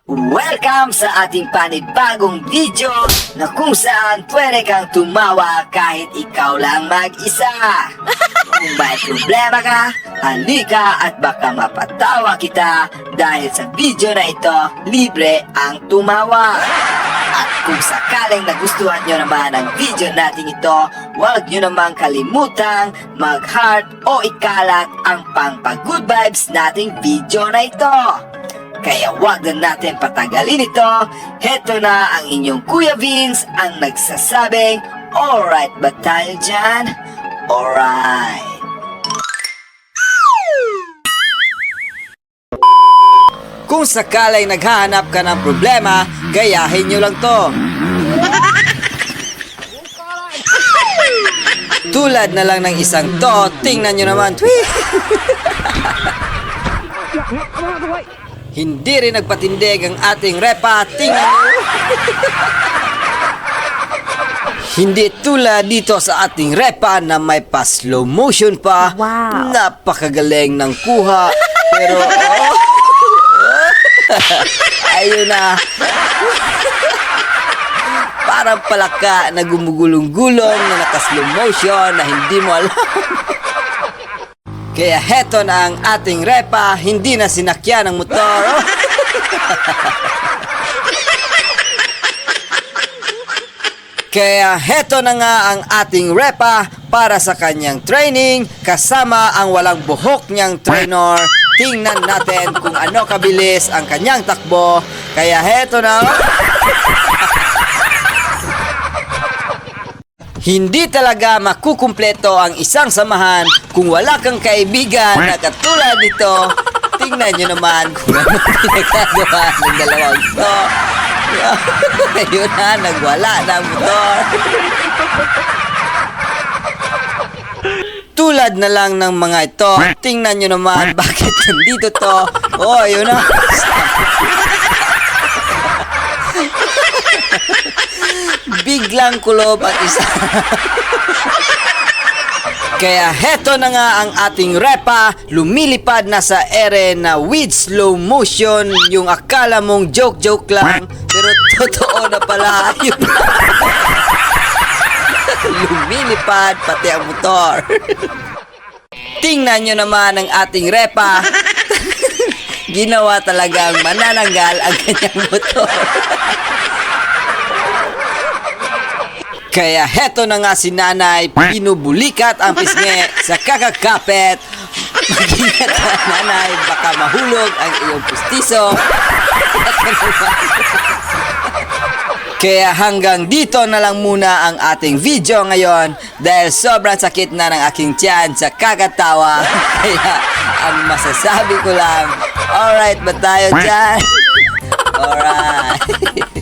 Welcome sa ating panibagong video na kung saan pwede kang tumawa kahit ikaw lang mag-isa. Kung may problema ka, halika at baka mapatawa kita dahil sa video na ito, libre ang tumawa. At kung sakaling nagustuhan nyo naman ang video natin ito, huwag nyo namang kalimutang mag-heart o ikalat ang pang-good vibes nating video na ito. Kaya wag na natin patagalin ito. Heto na ang inyong Kuya Vince ang nagsasabing, alright ba tayo dyan? Alright. Kung sakaling naghahanap ka ng problema, gayahin nyo lang to. Tulad na lang ng isang to, tingnan nyo naman. Hindi rin nagpatindig ang ating repa, tingnan nyo. Hindi tulad dito sa ating repa na may pa slow motion pa. Wow. Napakagaling ng kuha. Pero ayun na. Parang palaka na gumugulong-gulong na naka-slow motion na hindi mo alam. Kaya heto na ang ating repa, hindi na sinakyan ng motor. Kaya heto na nga ang ating repa para sa kanyang training kasama ang walang buhok niyang trainer. Tingnan natin kung ano kabilis ang kanyang takbo. Kaya heto na. Hindi talaga makukumpleto ang isang samahan kung wala kang kaibigan na katulad nito. Tingnan nyo naman kung ano pinagagawa ng dalawang to. Ayun na, nagwala na ang motor. Tulad na lang ng mga ito. Tingnan nyo naman bakit nandito to. Oh, ayun na. Biglang kulob ang isa. Kaya heto na nga ang ating repa, lumilipad na sa ere na with slow motion, yung akala mong joke lang, pero totoo na pala. Yun na. Lumilipad pati ang motor. Tingnan nyo naman ang ating repa. Ginawa talagang manananggal ang kanyang motor. Kaya heto na nga si nanay, pinubulikat ang pisngi sa kakakapet. Mag-ingat ka nanay, baka mahulog ang iyong pustiso. Kaya hanggang dito na lang muna ang ating video ngayon dahil sobrang sakit na ng aking tiyan sa kakatawa. Kaya ang masasabi ko lang, alright ba tayo dyan? Alright.